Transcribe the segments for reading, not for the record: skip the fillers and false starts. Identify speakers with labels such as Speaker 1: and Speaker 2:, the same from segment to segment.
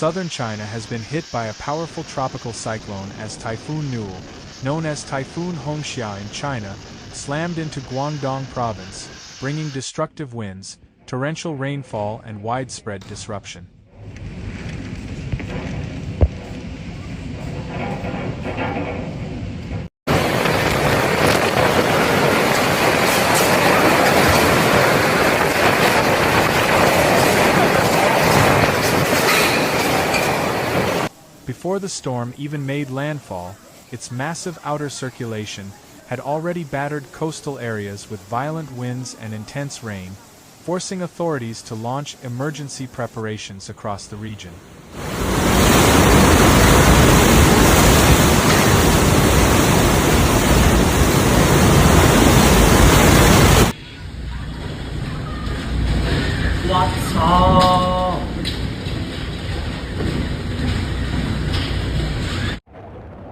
Speaker 1: southern China has been hit by a powerful tropical cyclone as Typhoon Noul, known as Typhoon Hongxia in China, slammed into Guangdong Province, bringing destructive winds, torrential rainfall and widespread disruption. Before the storm even made landfall, its massive outer circulation had already battered coastal areas with violent winds and intense rain, forcing authorities to launch emergency preparations across the region.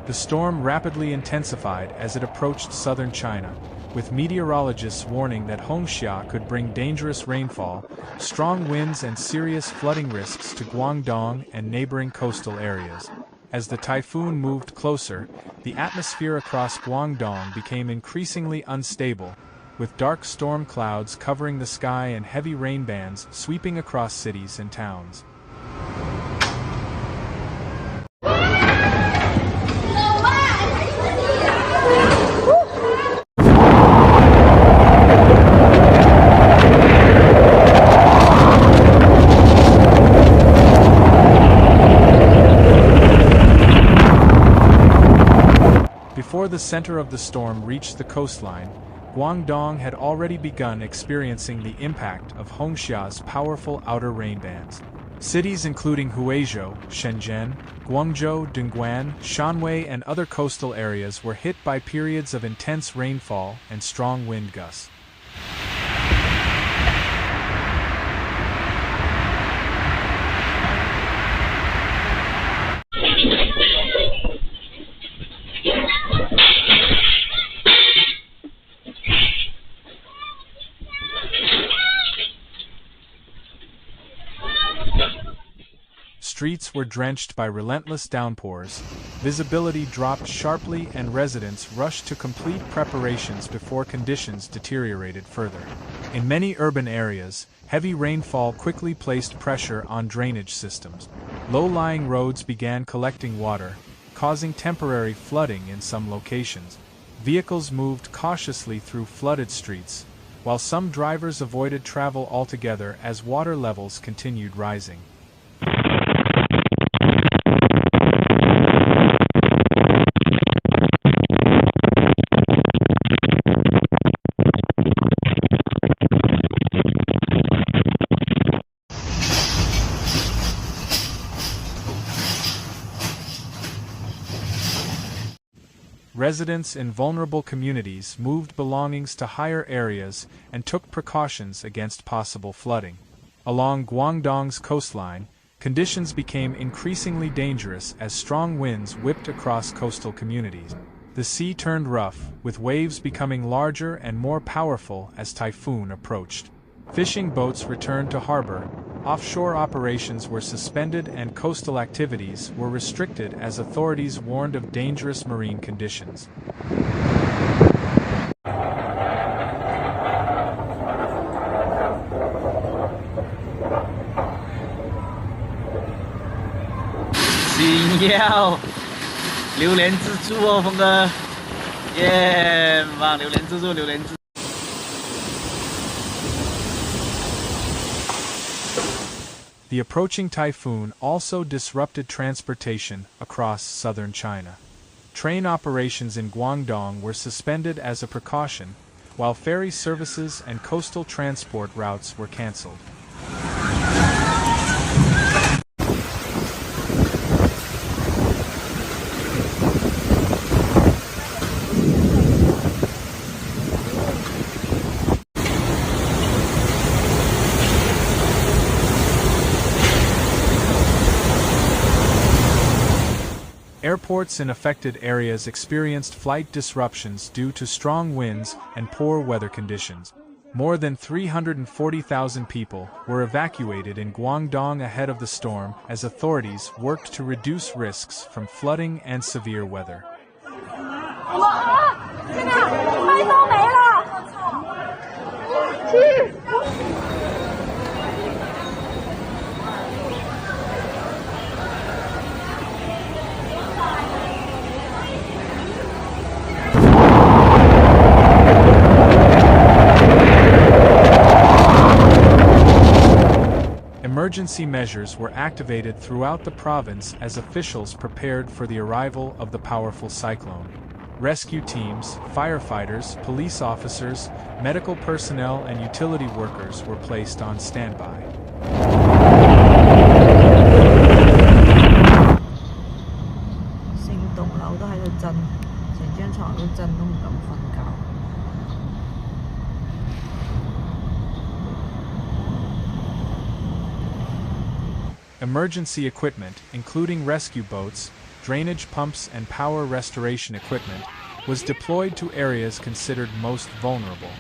Speaker 1: The storm rapidly intensified as it approached southern China, with meteorologists warning that Hongxia could bring dangerous rainfall, strong winds and serious flooding risks to Guangdong and neighboring coastal areas. As the typhoon moved closer, the atmosphere across Guangdong became increasingly unstable, with dark storm clouds covering the sky and heavy rain bands sweeping across cities and towns. Before the center of the storm reached the coastline, Guangdong had already begun experiencing the impact of Hongxia's powerful outer rain bands. Cities including Huizhou, Shenzhen, Guangzhou, Dongguan, Shanwei and other coastal areas were hit by periods of intense rainfall and strong wind gusts. Streets were drenched by relentless downpours, visibility dropped sharply and residents rushed to complete preparations before conditions deteriorated further. In many urban areas, heavy rainfall quickly placed pressure on drainage systems. Low-lying roads began collecting water, causing temporary flooding in some locations. Vehicles moved cautiously through flooded streets, while some drivers avoided travel altogether as water levels continued rising. Residents in vulnerable communities moved belongings to higher areas and took precautions against possible flooding. Along Guangdong's coastline, conditions became increasingly dangerous as strong winds whipped across coastal communities. The sea turned rough, with waves becoming larger and more powerful as typhoon approached. Fishing boats returned to harbor, offshore operations were suspended and coastal activities were restricted as authorities warned of dangerous marine conditions. The approaching typhoon also disrupted transportation across southern China. Train operations in Guangdong were suspended as a precaution, while ferry services and coastal transport routes were cancelled. Airports in affected areas experienced flight disruptions due to strong winds and poor weather conditions. More than 340,000 people were evacuated in Guangdong ahead of the storm as authorities worked to reduce risks from flooding and severe weather. Emergency measures were activated throughout the province as officials prepared for the arrival of the powerful cyclone. Rescue teams, firefighters, police officers, medical personnel, and utility workers were placed on standby. Emergency equipment, including rescue boats, drainage pumps, and power restoration equipment, was deployed to areas considered most vulnerable.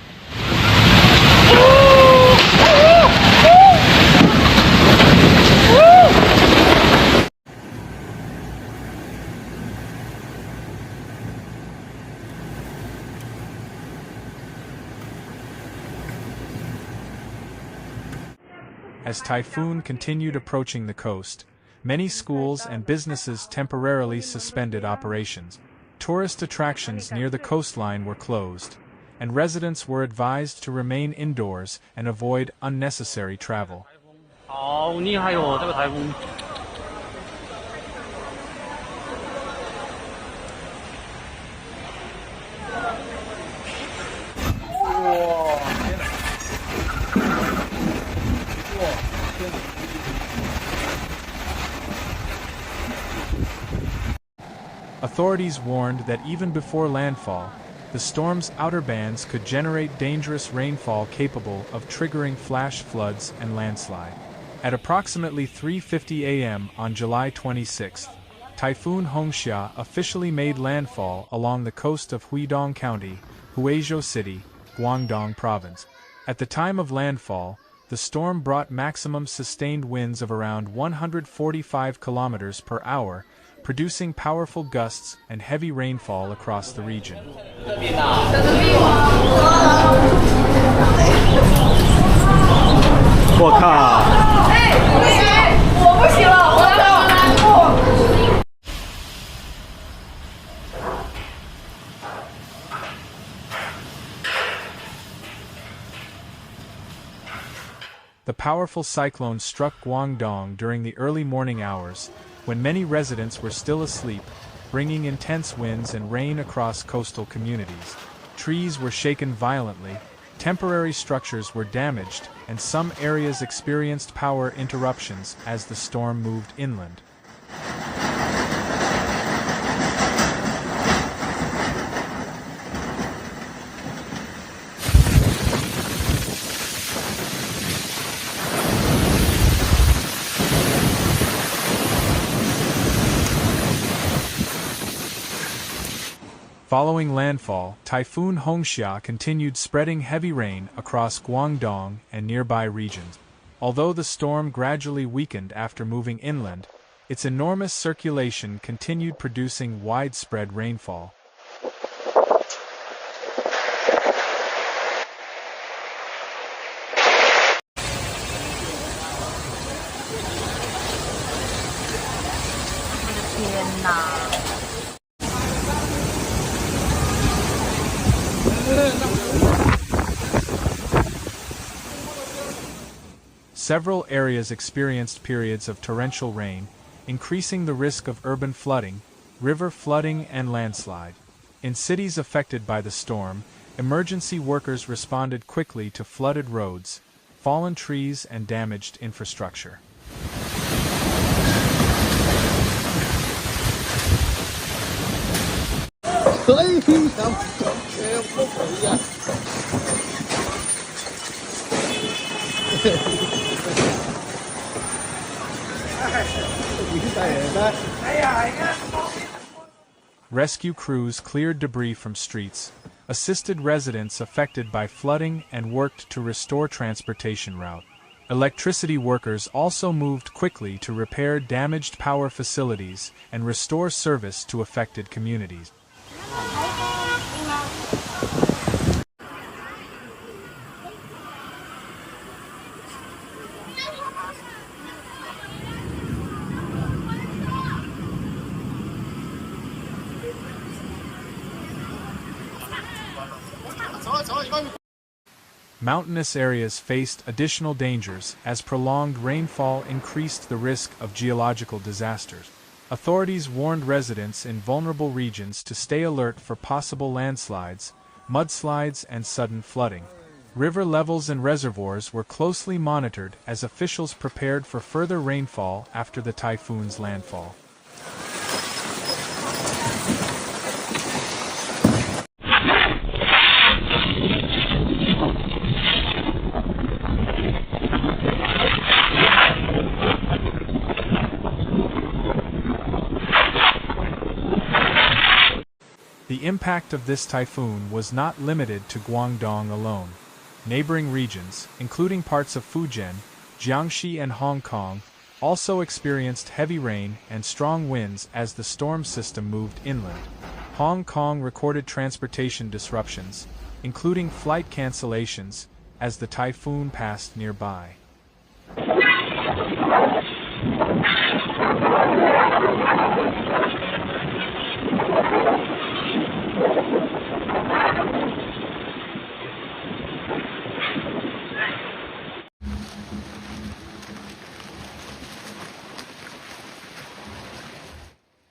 Speaker 1: As Typhoon continued approaching the coast, many schools and businesses temporarily suspended operations. Tourist attractions near the coastline were closed, and residents were advised to remain indoors and avoid unnecessary travel. Authorities warned that even before landfall, the storm's outer bands could generate dangerous rainfall capable of triggering flash floods and landslide. At approximately 3:50 a.m. on July 26, Typhoon Hongxia officially made landfall along the coast of Huidong County, Huizhou City, Guangdong Province. At the time of landfall, the storm brought maximum sustained winds of around 145 kilometers per hour, producing powerful gusts and heavy rainfall across the region. The powerful cyclone struck Guangdong during the early morning hours, when many residents were still asleep, bringing intense winds and rain across coastal communities. Trees were shaken violently, temporary structures were damaged, and some areas experienced power interruptions as the storm moved inland. Following landfall, Typhoon Hongxia continued spreading heavy rain across Guangdong and nearby regions. Although the storm gradually weakened after moving inland, its enormous circulation continued producing widespread rainfall. Several areas experienced periods of torrential rain, increasing the risk of urban flooding, river flooding, and landslide. In cities affected by the storm, emergency workers responded quickly to flooded roads, fallen trees, and damaged infrastructure. Rescue crews cleared debris from streets, assisted residents affected by flooding and worked to restore transportation route. Electricity workers also moved quickly to repair damaged power facilities and restore service to affected communities. Mountainous areas faced additional dangers as prolonged rainfall increased the risk of geological disasters. Authorities warned residents in vulnerable regions to stay alert for possible landslides, mudslides, and sudden flooding. River levels and reservoirs were closely monitored as officials prepared for further rainfall after the typhoon's landfall. The impact of this typhoon was not limited to Guangdong alone. Neighboring regions, including parts of Fujian, Jiangxi, and Hong Kong, also experienced heavy rain and strong winds as the storm system moved inland. Hong Kong recorded transportation disruptions, including flight cancellations, as the typhoon passed nearby.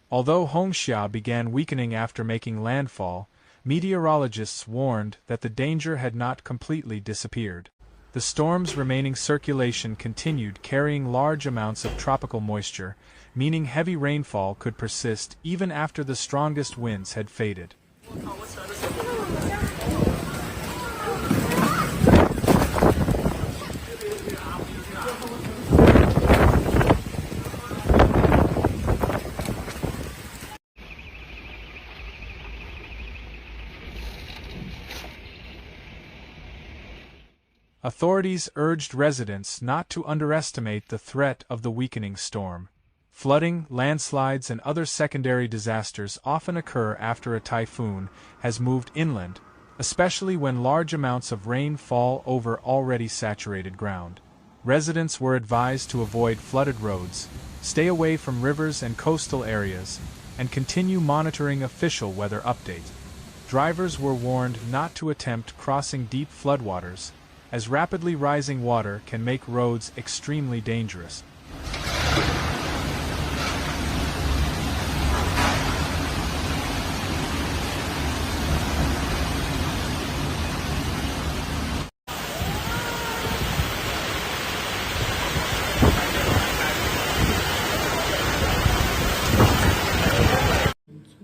Speaker 1: Although Hongxia began weakening after making landfall, meteorologists warned that the danger had not completely disappeared. The storm's remaining circulation continued, carrying large amounts of tropical moisture, meaning heavy rainfall could persist even after the strongest winds had faded. Authorities urged residents not to underestimate the threat of the weakening storm. Flooding, landslides, and other secondary disasters often occur after a typhoon has moved inland, especially when large amounts of rain fall over already saturated ground. Residents were advised to avoid flooded roads, stay away from rivers and coastal areas, and continue monitoring official weather updates. Drivers were warned not to attempt crossing deep floodwaters, as rapidly rising water can make roads extremely dangerous.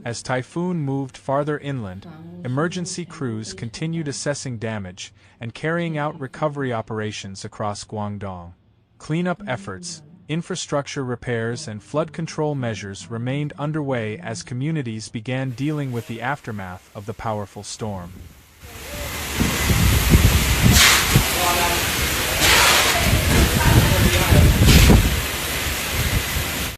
Speaker 1: As Typhoon moved farther inland, emergency crews continued assessing damage and carrying out recovery operations across Guangdong. Cleanup efforts, infrastructure repairs, and flood control measures remained underway as communities began dealing with the aftermath of the powerful storm.